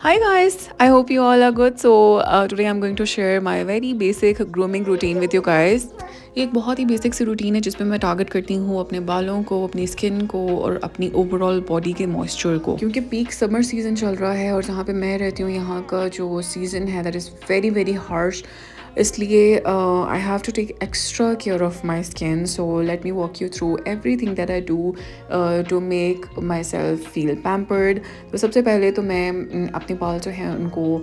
Hi guys, I hope you all are good. Today I'm going to share my very basic grooming routine with you guys. ये एक बहुत ही basic सी routine है जिसमें मैं target करती हूँ अपने बालों को, अपनी स्किन को और अपनी ओवरऑल बॉडी के मॉइस्चर को, क्योंकि पीक समर सीज़न चल रहा है और जहाँ पे मैं रहती हूँ यहाँ का जो सीज़न है that is very very harsh. इसलिए I have to take extra care of my skin. So let me walk you through everything that I do to make myself feel pampered. तो सबसे पहले तो मैं अपने बाल जो हैं उनको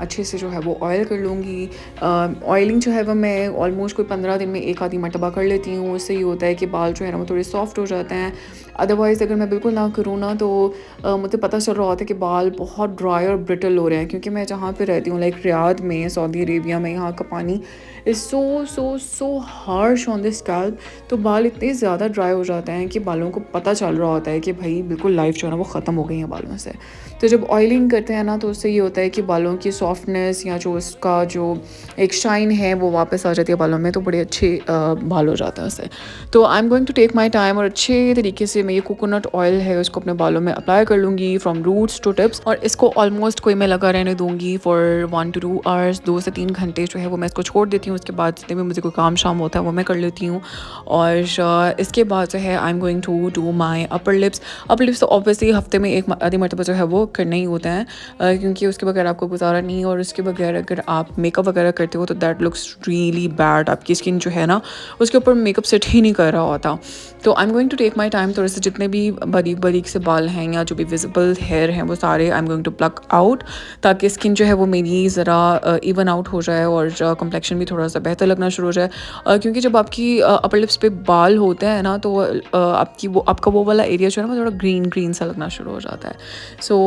अच्छे से जो है वो ऑयल कर लूँगी। ऑयलिंग जो है वो मैं ऑलमोस्ट कोई 15 दिन में एक आधी मरतबा कर लेती हूँ। उससे ये होता है कि बाल जो है ना वो थोड़े सॉफ्ट हो जाते हैं। अदरवाइज़ अगर मैं बिल्कुल ना करूँ ना तो मुझे पता चल रहा होता है कि बाल बहुत ड्राई और ब्रिटल हो रहे हैं, क्योंकि मैं जहाँ पे रहती हूँ लाइक रियाद में, सऊदी अरेबिया में, यहाँ का पानी is so harsh on the scalp. तो बाल इतने ज़्यादा ड्राई हो जाते हैं कि बालों को पता चल रहा होता है कि भाई बिल्कुल लाइफ जो है ना वो ख़त्म हो गई है बालों से। तो जब ऑयलिंग करते हैं ना तो उससे ये होता है कि बालों की सॉफ्टनेस या जो उसका जो एक शाइन है वो वापस आ जाती है बालों में, तो बड़े अच्छे बाल हो जाते हैं उससे। तो I am going to take my time और अच्छे तरीके से मैं ये कोकोनट ऑयल है उसको अपने बालों में अप्लाई कर लूँगी फ्रॉम रूट्स टू टिप्स, और इसको ऑलमोस्ट कोई मैं लगा रहने दूँगी फॉर 1 to 2 आवर्स, 2 से 3 घंटे जो है वो मैं इसको छोड़ देती हूँ। उसके बाद जितने भी मुझे कोई काम शाम होता है वो मैं कर लेती हूँ। और इसके बाद जो है I am going to do my upper lips. Upper lips तो ऑब्वियसली हफ्ते में एक आधी मरतबा जो है वो करना ही होता है, क्योंकि उसके बगैर आपको गुजारा नहीं है। और उसके बगैर अगर आप मेकअप वगैरह करते हो तो दैट लुक्स रियली बैड। आपकी स्किन जो है ना उसके ऊपर मेकअप सेट ही नहीं कर रहा होता। तो I am going to take my time, थोड़े से जितने भी बारीक बारीक से बाल हैं या जो भी विजिबल हेयर हैं वो सारे I am going to pluck out, ताकि स्किन जो है वो मेरी ज़रा इवन आउट हो जाए और कंप्लेक्शन भी थोड़ा सा बेहतर लगना शुरू हो जाए। क्योंकि जब आपकी अपर लिप्स पे बाल होते हैं ना तो आपका वो वाला एरिया जो है ना वो थोड़ा ग्रीन ग्रीन सा लगना शुरू हो जाता है। सो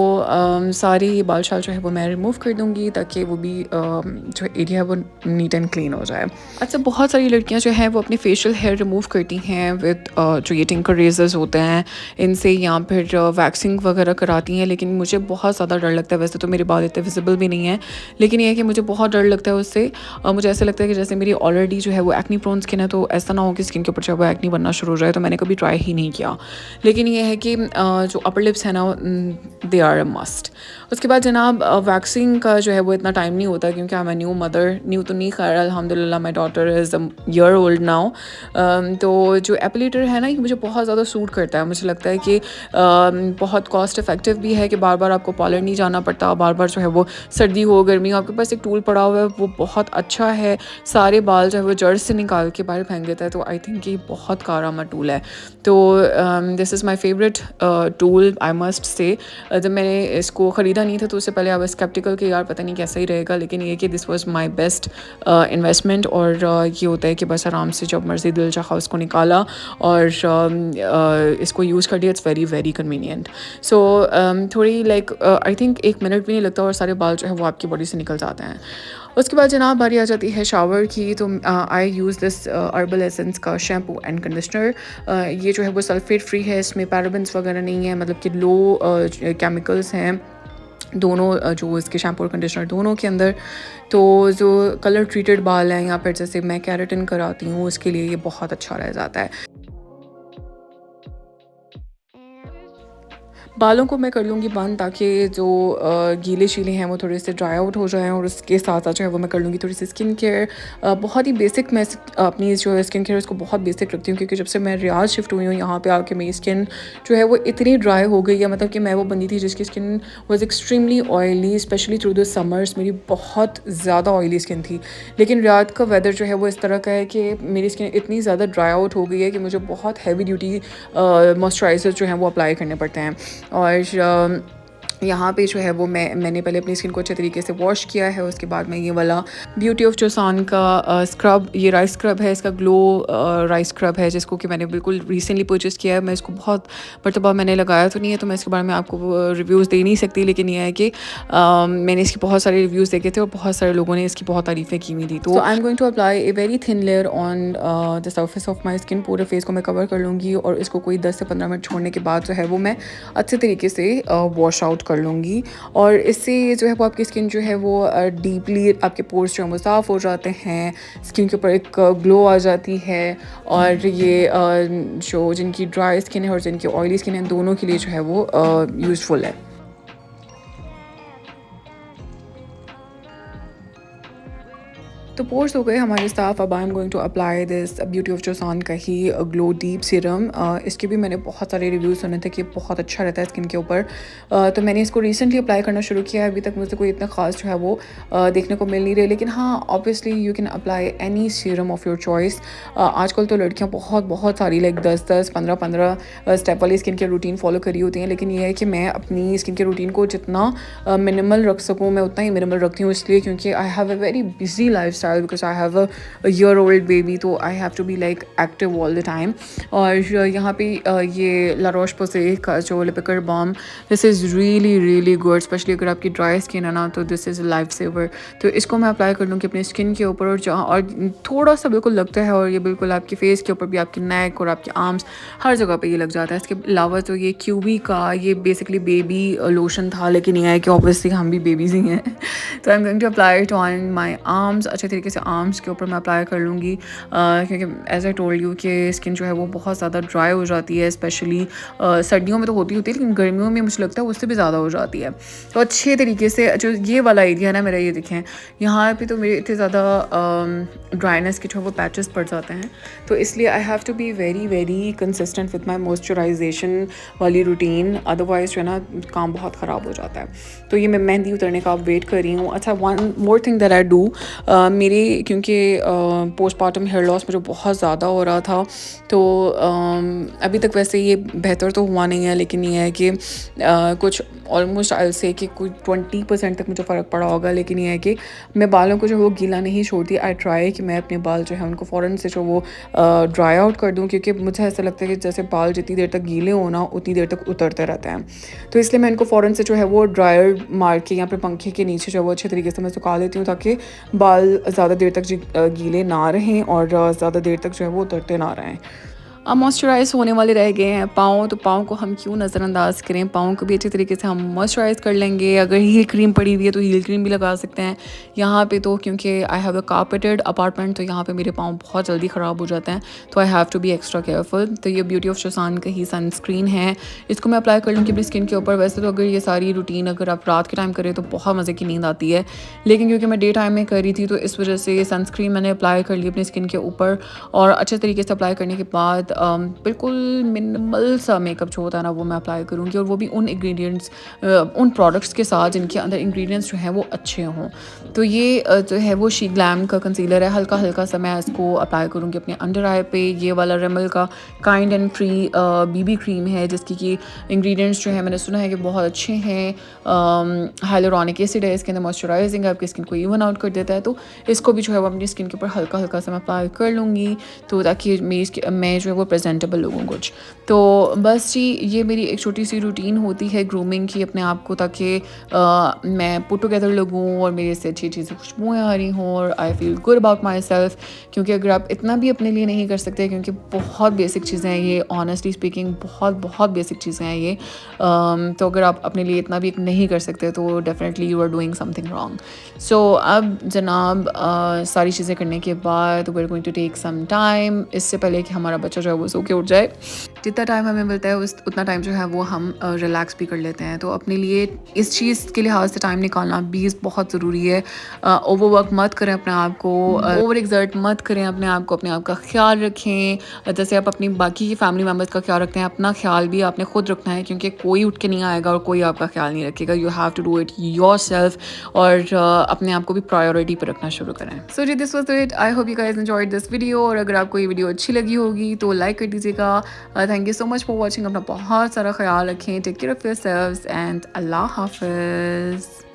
सारे ये बाल शाल जो है वो मैं रिमूव कर दूँगी ताकि वो भी जो एरिया है वो नीट एंड क्लीन हो जाए। अच्छा, बहुत सारी लड़कियां जो हैं वो अपनी फेशियल हेयर रिमूव करती हैं विद जो ये टिंकर रेजर्स होते हैं इनसे, या फिर वैक्सिंग वगैरह कराती हैं। लेकिन मुझे बहुत ज़्यादा डर लगता है। वैसे तो मेरे बाल इतने विजिबल भी नहीं है, लेकिन ये है कि मुझे बहुत डर लगता है उससे। मुझे ऐसा लगता है कि जैसे मेरी ऑलरेडी जो है वो एक्नी प्रोन स्किन है, तो ऐसा ना हो कि स्किन के ऊपर जो है वो एक्नी बनना शुरू हो जाए। तो मैंने कभी ट्राई ही नहीं किया। लेकिन ये है कि जो अपर लिप्स है ना दे आर अ मस्ट। उसके बाद जनाब वैक्सिंग का जो है वो इतना टाइम नहीं होता, क्योंकि I am new mother, new तो नहीं, खैर अल्हम्दुलिल्लाह my daughter is a year old now. तो जो एपिलेटर है ना ये मुझे बहुत ज़्यादा सूट करता है। मुझे लगता है कि बहुत कॉस्ट इफ़ेक्टिव भी है कि बार बार आपको पार्लर नहीं जाना पड़ता। बार बार जो है वो सर्दी हो गर्मी हो आपके पास एक टूल पड़ा हुआ है, वो बहुत अच्छा है। सारे बाल जो है वो जड़ से निकाल के बाहर फेंक देता है। तो आई थिंक ये बहुत कारआमद टूल है। तो this is my favourite tool, I must say. जब मैंने इसको ख़रीदा नहीं था तो उससे पहले आई वाज स्केप्टिकल कि यार पता नहीं कैसा ही रहेगा, लेकिन ये कि this was my best investment. और ये होता है कि बस आराम से जब मर्ज़ी दिल चाहा उसको निकाला और इसको यूज़ कर दिया। It's very very convenient. So थोड़ी लाइक आई थिंक 1 मिनट भी नहीं लगता और सारे बाल जो है वो आपकी बॉडी से निकल जाते हैं। उसके बाद जनाब बारी आ जाती है शावर की। तो आई यूज़ दिस हर्बल एसेंस का शैम्पू एंड कंडीशनर। ये जो है वो सल्फेट फ्री है, इसमें पैराबेन्स वगैरह नहीं है, मतलब कि लो केमिकल्स हैं दोनों, जो इसके शैम्पू और कंडीशनर दोनों के अंदर। तो जो कलर ट्रीटेड बाल हैं या फिर जैसे मैं केराटिन कराती हूँ उसके लिए ये बहुत अच्छा रह जाता है। बालों को मैं कर लूँगी बंद, ताकि जो गीले शीले हैं वो थोड़े से ड्राई आउट हो जाएँ। और उसके साथ साथ जो है वो मैं कर लूँगी थोड़ी सी स्किन केयर। बहुत ही बेसिक, मैं अपनी जो स्किन केयर उसको बहुत बेसिक रखती हूँ, क्योंकि जब से मैं रियाद शिफ्ट हुई हूँ यहाँ पे आके मेरी स्किन जो है वो इतनी ड्राई हो गई है। मतलब कि मैं वो बंदी थी जिसकी skin was extremely oily, specially through the summers मेरी बहुत ज़्यादा ऑयली स्किन थी। लेकिन रियाद का वेदर जो है वो इस तरह का है कि मेरी स्किन इतनी ज़्यादा ड्राई आउट हो गई है कि मुझे बहुत हैवी ड्यूटी मॉइस्चराइज़र जो हैं वो अप्लाई करने पड़ते हैं। और यहाँ पे जो है वो मैंने पहले अपनी स्किन को अच्छे तरीके से वॉश किया है। उसके बाद मैं ये वाला ब्यूटी ऑफ जोसान का स्क्रब, ये राइस स्क्रब है, इसका ग्लो राइस स्क्रब है, जिसको कि मैंने बिल्कुल रिसेंटली परचेस किया है। मैं इसको बहुत मरतबा मैंने लगाया तो नहीं है, तो मैं इसके बारे में आपको रिव्यूज़ दे नहीं सकती। लेकिन ये है कि मैंने इसके बहुत सारे रिव्यूज़ देखे थे और बहुत सारे लोगों ने इसकी बहुत तारीफ़ें की हुई थी। तो I am going to apply a very thin layer on the surface of my skin. पूरे फेस को मैं कवर कर लूँगी और इसको कोई 10 से 15 मिनट छोड़ने के बाद जो है वो मैं अच्छे तरीके से वॉश आउट कर लूँगी। और इससे जो है वो आपकी स्किन जो है वो डीपली आपके पोर्स जो हैं वो साफ़ हो जाते हैं, स्किन के ऊपर एक ग्लो आ जाती है। और ये जो जिनकी ड्राई स्किन है और जिनकी ऑयली स्किन है दोनों के लिए जो है वो यूज़फुल है। तो पोर्स हो गए हमारे साफ। अब I am going to apply this beauty of Joseon का ही ग्लो डीप सीरम। इसके भी मैंने बहुत सारे रिव्यूज़ सुने थे कि बहुत अच्छा रहता है स्किन के ऊपर। तो मैंने इसको रिसेंटली अप्लाई करना शुरू किया है। अभी तक मुझे कोई इतना ख़ास जो है वो देखने को मिल नहीं रही, लेकिन हाँ obviously you can apply any serum of your choice. आजकल तो लड़कियाँ बहुत सारी लाइक 10-10, 15-15 स्टेप वाली स्किन केयर रूटीन फॉलो करी होती हैं, लेकिन ये है कि मैं अपनी स्किन केयर रूटीन को जितना मिनिमल रख सकूँ मैं उतना ही मिनिमल रखती हूँ, इसलिए क्योंकि I have a very busy lifestyle because I have a year old baby, तो I have to be like active all the time. और यहाँ पे ये ला रोश पोसे का जो Lipikar balm, this is really good, especially अगर आपकी dry skin है ना, तो दिस इज़ लाइफ सेवर। तो इसको मैं अप्लाई कर लूँगी अपनी स्किन के ऊपर, और जहाँ और थोड़ा सा बिल्कुल लगता है, और ये बिल्कुल आपके फेस के ऊपर भी, आपकी नेक और आपके आर्म्स हर जगह पे ये लग जाता है। इसके अलावा तो ये क्यूबी का ये बेसिकली बेबी लोशन था, लेकिन ये है कि ऑब्वियसली हम भी बेबीज़ ही हैं। तो I am going to apply it on my arms. अच्छे तरीके से आर्म्स के ऊपर मैं अप्लाई कर लूँगी, क्योंकि एज आई टोल्ड यू कि स्किन जो है वो बहुत ज़्यादा ड्राई हो जाती है, स्पेशली सर्दियों में तो होती है, लेकिन गर्मियों में मुझे लगता है उससे भी ज़्यादा हो जाती है। तो अच्छे तरीके से जो ये वाला एरिया है ना मेरा, ये देखें यहाँ पे तो मेरे इतने ज़्यादा ड्राइनेस के जो वो पैचेस पड़ जाते हैं, तो इसलिए I have to be very consistent with my moisturisation वाली रूटीन, अदरवाइज जो है ना काम बहुत ख़राब हो जाता है। तो ये मैं मेहंदी उतरने का वेट कर रही हूँ। अच्छा, one more thing that I do, मेरे क्योंकि पोस्टमार्टम हेयर लॉस मुझे बहुत ज़्यादा हो रहा था, तो अभी तक वैसे ये बेहतर तो हुआ नहीं है, लेकिन ये है कि कुछ ऑलमोस्ट आई से कि कुछ 20% तक मुझे फ़र्क पड़ा होगा, लेकिन ये है कि मैं बालों को जो वो गीला नहीं छोड़ती। आई ट्राई कि मैं अपने बाल जो है उनको फ़ौरन से जो वो ड्राई आउट कर दूँ, क्योंकि मुझे ऐसा लगता है कि जैसे बाल जितनी देर तक गीले हो ना उतनी देर तक उतरते रहते हैं, तो इसलिए मैं इनको फ़ौरन से जो है वो ड्रायर मार के यहाँ पे पंखे के नीचे जो वो अच्छे तरीके से मैं सुखा लेती हूँ, ताकि बाल ज़्यादा देर तक गीले ना रहें और ज़्यादा देर तक जो है वो उतरते ना रहें। अब मॉइस्चराइज़ होने वाले रह गए हैं पाँव, तो पाँव को हम क्यों नज़रअंदाज करें, पाँव को भी अच्छे तरीके से हम मॉइस्चराइज़ कर लेंगे। अगर हील क्रीम पड़ी हुई है तो हील क्रीम भी लगा सकते हैं। यहाँ पे तो क्योंकि I have a carpeted apartment, तो यहाँ पे मेरे पाँव बहुत जल्दी ख़राब हो जाते हैं, तो I have to be extra careful. तो ये ब्यूटी ऑफ जोसान का ही सनस्क्रीन है, इसको मैं अप्लाई कर लूँगी अपनी स्किन के ऊपर। वैसे तो अगर ये सारी रूटीन अगर आप रात के टाइम करें तो बहुत मज़े की नींद आती है, लेकिन क्योंकि मैं डे टाइम में कर रही थी तो इस वजह से सनस्क्रीन मैंने अप्लाई कर ली अपनी स्किन के ऊपर, और अच्छे तरीके से अप्लाई करने के बाद बिल्कुल मिनिमल सा मेकअप जो होता है ना वो मैं अप्लाई करूँगी, और वो भी उन इंग्रेडिएंट्स उन प्रोडक्ट्स के साथ जिनके अंदर इंग्रेडिएंट्स जो हैं वो अच्छे हों। तो ये जो है वो शी ग्लैम का कंसीलर है, हल्का सा मैं इसको अप्लाई करूँगी अपने अंडर आई पे। ये वाला रिमल का kind and free BB cream है, जिसकी कि इंग्रेडिएंट्स जो है मैंने सुना है कि बहुत अच्छे हैं। हाइलुरोनिक एसिड है इसके अंदर, मॉइस्चराइजिंग है, आपकी स्किन को इवन आउट कर देता है। तो इसको भी जो है वो अपनी स्किन के ऊपर हल्का सा मैं अप्लाई कर लूँगी, तो ताकि मैं जो है वो प्रेजेंटेबल लगूँ कुछ। तो बस जी, ये मेरी एक छोटी सी रूटीन होती है ग्रूमिंग की अपने आप को, ताकि मैं पुट टुगेदर लगूँ और मेरे से अच्छी चीज़ें खुशबुएँ आ रही हों, और I feel good about my self. क्योंकि अगर आप इतना भी अपने लिए नहीं कर सकते, क्योंकि बहुत बेसिक चीज़ें हैं ये, ऑनेस्टली स्पीकिंग बहुत बेसिक चीज़ें हैं ये, तो अगर आप अपने लिए इतना भी नहीं कर सकते तो definitely you are doing something wrong. So अब जनाब सारी चीज़ें करने के बाद we are going to take some time, इससे पहले कि हमारा बच्चा जो है वो सो के उठ जाए। जितना टाइम हमें मिलता है उतना टाइम जो है वो हम रिलैक्स भी कर लेते हैं। तो अपने लिए इस चीज़ के लिहाज से टाइम निकालना भी बहुत ज़रूरी है। ओवरवर्क मत करें अपने आप को, ओवर एक्सर्ट मत करें अपने आप को, अपने आप का ख्याल रखें। जैसे आप अपनी बाकी की फैमिली मेम्बर्स का ख्याल रखते हैं, अपना ख्याल भी आपने खुद रखना है, क्योंकि कोई उठ के नहीं आएगा और कोई आपका ख्याल नहीं रखेगा। You have to do it yourself, और अपने आप को भी प्रायोरिटी पर रखना शुरू करें। सो जी, this was it. I hope you guys enjoyed this video, और अगर आपको ये वीडियो अच्छी लगी होगी तो लाइक कर दीजिएगा। Thank you so much for watching. अपना बहुत सारा ख्याल रखें। Take care of yourselves and अल्लाह हाफ़िज़।